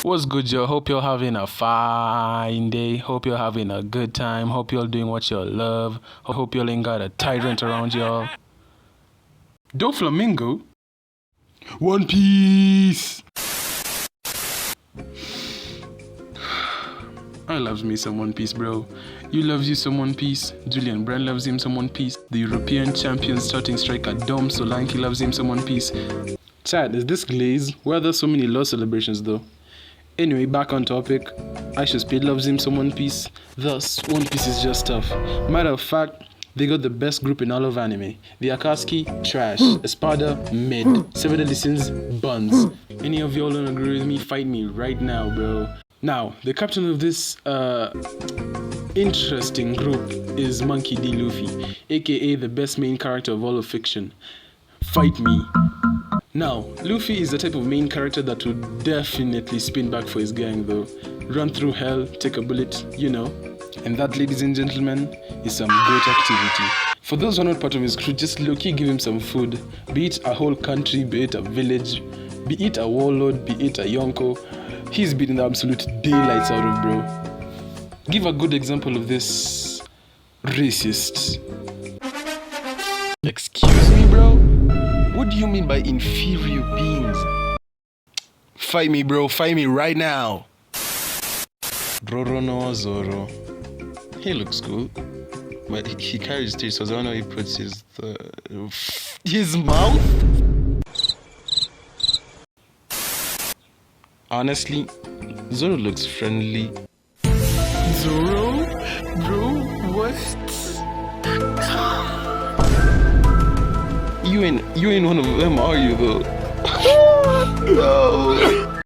What's good, y'all? Hope you're having a fine day. Hope you're having a good time. Hope you're doing what you love. Hope you ain't got a tyrant around y'all. Doflamingo? One Piece! I loves me some One Piece, bro. You loves you some One Piece. Julian Brand loves him some One Piece. The European champion starting striker Dom Solanke loves him some One Piece. Chat, is this glaze? Why are there so many lost celebrations though? Anyway, back on topic. Aisha Speed loves him some One Piece. Thus, One Piece is just tough. Matter of fact, they got the best group in all of anime. The Akatsuki, trash. Espada, mid. Seven Deadly Sins, buns. Any of y'all don't agree with me, fight me right now, bro. Now, the captain of this interesting group is Monkey D. Luffy, aka the best main character of all of fiction. Fight me. Now, Luffy is the type of main character that would definitely spin back for his gang though. Run through hell, take a bullet, you know. And that, ladies and gentlemen, is some great activity. For those who are not part of his crew, just low-key give him some food. Be it a whole country, be it a village, be it a warlord, be it a yonko. He's beating the absolute daylights out of bro. Give a good example of this racist. Excuse me, bro? What do you mean by inferior beings? Fight me, bro. Fight me right now. Roro no Zoro. He looks cool. But he carries teeth, so I don't know he puts his mouth? Honestly, Zoro looks friendly. Zoro? Bro, what? You ain't one of them, are you though? No.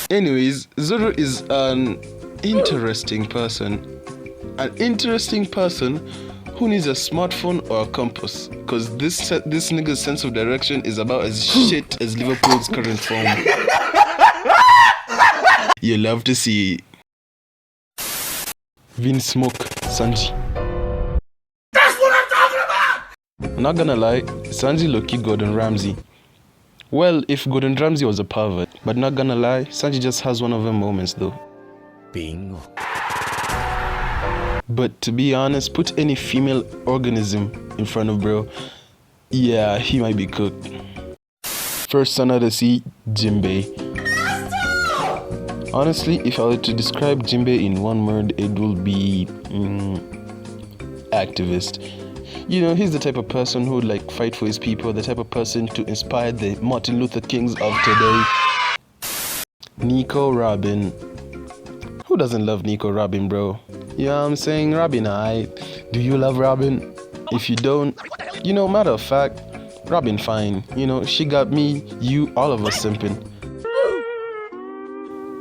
Anyways, Zoro is an interesting person. An interesting person who needs a smartphone or a compass. Cause this nigga's sense of direction is about as shit as Liverpool's current form. You love to see Vin Smoke Sanji. I'm not gonna lie, Sanji low-key Gordon Ramsay. Well, if Gordon Ramsay was a pervert, but not gonna lie, Sanji just has one of them moments though. Bingo. But to be honest, put any female organism in front of bro, yeah, he might be cooked. First son of the sea, Jinbei. Honestly, if I were to describe Jinbei in one word, it will be activist. You know, he's the type of person who would like fight for his people, the type of person to inspire the Martin Luther Kings of today. Nico Robin. Who doesn't love Nico Robin, bro? You know what I'm saying? Robin, do you love Robin? If you don't, you know, matter of fact, Robin fine. You know, she got me, you, all of us simping.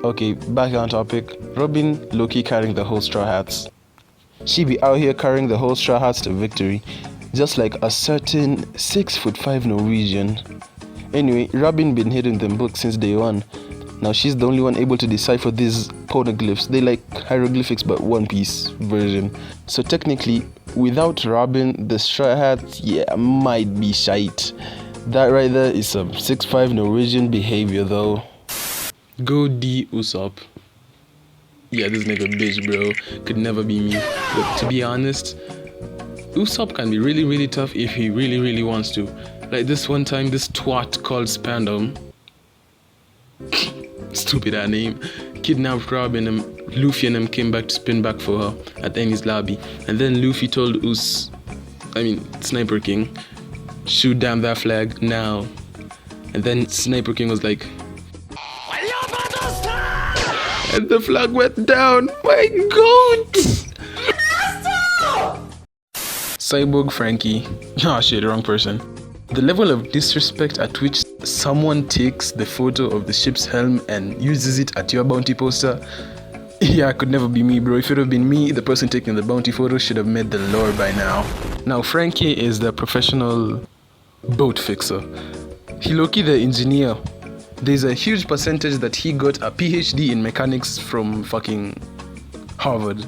Okay, back on topic. Robin low-key carrying the whole Straw Hats. She be out here carrying the whole Straw Hats to victory, just like a certain 6'5" Norwegian. Anyway, Robin been hitting them books since day one. Now she's the only one able to decipher these poneglyphs. They like hieroglyphics but One Piece version. So technically, without Robin, the Straw Hats, yeah, might be shite. That right there is some 6'5" Norwegian behavior though. Go D Usopp. Yeah, this nigga bitch, bro. Could never be me. But to be honest, Usopp can be really, really tough if he really, really wants to. Like this one time, this twat called Spandam, stupid ass name, kidnapped Robin and Luffy and them came back to spin back for her at Enies lobby. And then Luffy told Sniper King, shoot down that flag now. And then Sniper King was like, and the flag went down. My God! Cyborg Frankie. Oh shit, wrong person. The level of disrespect at which someone takes the photo of the ship's helm and uses it at your bounty poster. Yeah, it could never be me, bro. If it would have been me, the person taking the bounty photo should have met the lore by now. Now, Frankie is the professional boat fixer. He low-key the engineer. There's a huge percentage that he got a PhD in mechanics from fucking Harvard.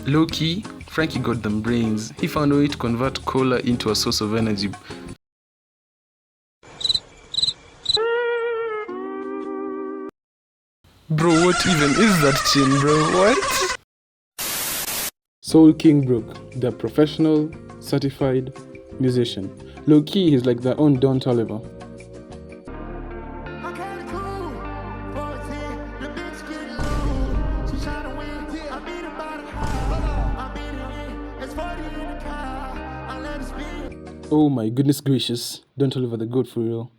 Low-key, Frankie got them brains. He found a way to convert cola into a source of energy. Bro, what even is that chin, bro? What? Soul King Brook, the professional, certified musician. Low key, he's like their own Don Toliver. Oh my goodness gracious, Don Toliver the goat for real.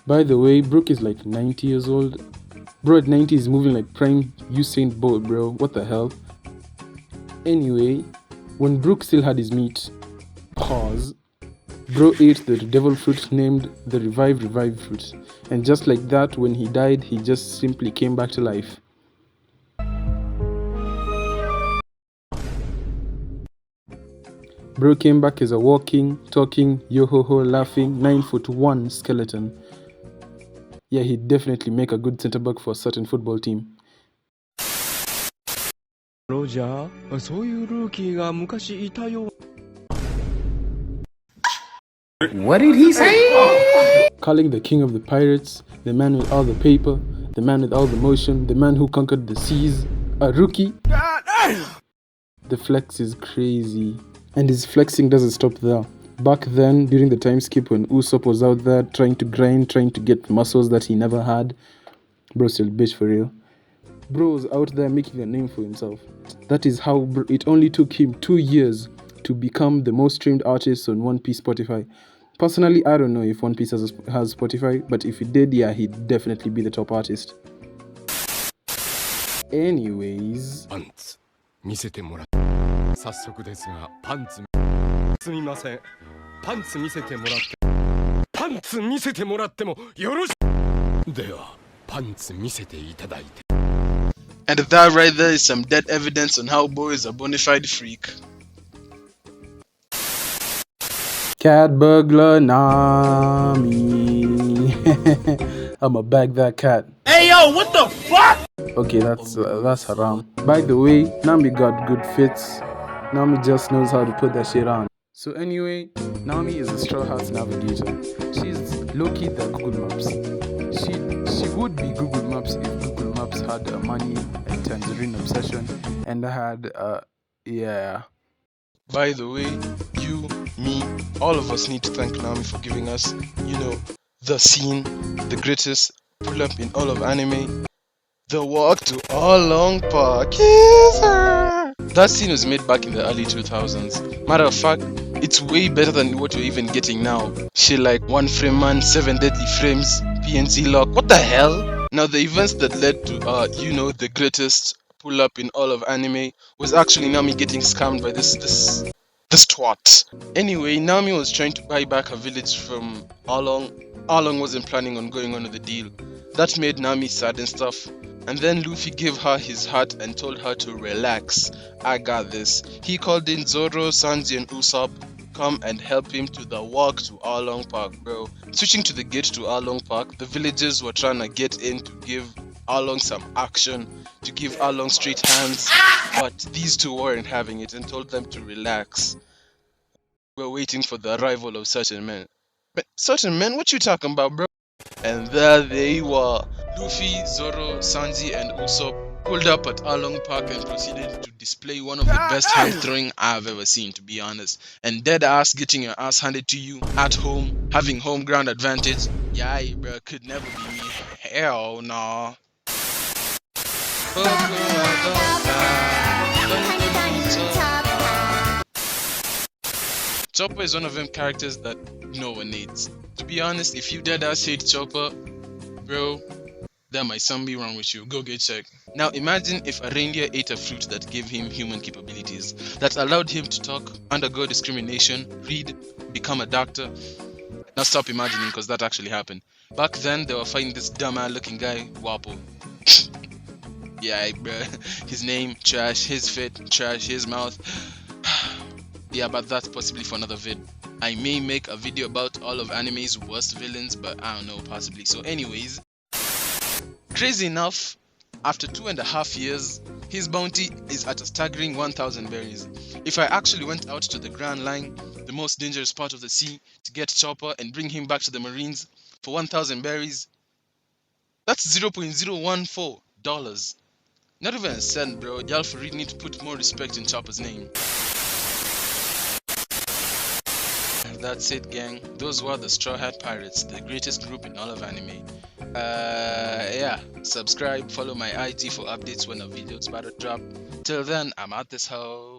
By the way, Brook is like 90 years old. Bro at 90 is moving like prime Usain Bolt, bro. What the hell? Anyway, when Brook still had his meat, pause, Bro ate the devil fruit named the Revive fruit. And just like that, when he died, he just simply came back to life. Bro came back as a walking, talking, yo-ho-ho, laughing, 9'1" skeleton. Yeah, he'd definitely make a good centre back for a certain football team. Roger, そういうルーキーが昔いたよ。What did he say? Calling the king of the pirates, the man with all the paper, the man with all the motion, the man who conquered the seas, a rookie. The flex is crazy. And his flexing doesn't stop there. Back then, during the time skip when Usopp was out there trying to grind, trying to get muscles that he never had, bro still bitch for real. Bro was out there making a name for himself. That is how it only took him 2 years to become the most streamed artist on One Piece Spotify. Personally, I don't know if One Piece has Spotify, but if it did, yeah, he'd definitely be the top artist. Anyways, 見せてもら早速ですがパンツすみませんパンツ見せてもらってパンツ見せてもらってもよろしではパンツ見せていただいて And that right there is some dead evidence on how Bo is a bona fide freak. cat burglar Nami. I'ma bag that cat. Hey yo, what the fuck? Okay, that's haram. By the way, Nami got good fits. Nami just knows how to put that shit on. So anyway, Nami is a Straw Hats navigator. She's low-key the Google Maps. She would be Google Maps if Google Maps had a money and tangerine obsession and had yeah. By the way, you, me, all of us need to thank Nami for giving us, the scene, the greatest pull-up in all of anime, the walk to Along Park. Yes, sir. That scene was made back in the early 2000s. Matter of fact, it's way better than what you're even getting now. Shit like One Frame Man, 7 Deadly Frames, PNC Lock. What the hell? Now the events that led to, the greatest pull-up in all of anime was actually Nami getting scammed by this twat. Anyway, Nami was trying to buy back her village from Along. Along wasn't planning on going on with the deal. That made Nami sad and stuff. And then Luffy gave her his hat and told her to relax. I got this. He called in Zoro, Sanji and Usopp. Come and help him to the walk to Along Park, bro. Switching to the gate to Along Park, the villagers were trying to get in to give Along some action, to give Along straight hands, but these two weren't having it and told them to relax. We're waiting for the arrival of certain men. But certain men? What you talking about, bro? And there they were. Luffy, Zoro, Sanji and Usopp pulled up at Along Park and proceeded to display one of the best hand throwing I've ever seen, to be honest. And dead ass getting your ass handed to you at home, having home ground advantage. Yeah, bro, could never be me. Hell nah. Chopper is one of them characters that no one needs. To be honest, if you dead ass hate Chopper, bro, there might something be wrong with you. Go get checked. Now imagine if a reindeer ate a fruit that gave him human capabilities, that allowed him to talk, undergo discrimination, read, become a doctor. Now stop imagining, because that actually happened. Back then, they were fighting this dumb-ass looking guy, Wapo. Yeah, bro. His name, trash. His fit, trash. His mouth. Yeah, but that's possibly for another vid. I may make a video about all of anime's worst villains, but I don't know, possibly. So anyways, crazy enough, after 2.5 years, his bounty is at a staggering 1,000 berries. If I actually went out to the Grand Line, the most dangerous part of the sea, to get Chopper and bring him back to the Marines for 1,000 berries, That's $0.014. Not even a cent, bro. Y'all for real need to put more respect in Chopper's name. That's it, gang. Those were the Straw Hat Pirates, the greatest group in all of anime. Yeah. Subscribe, follow my IG for updates when a video's about to drop. Till then, I'm out this hoe.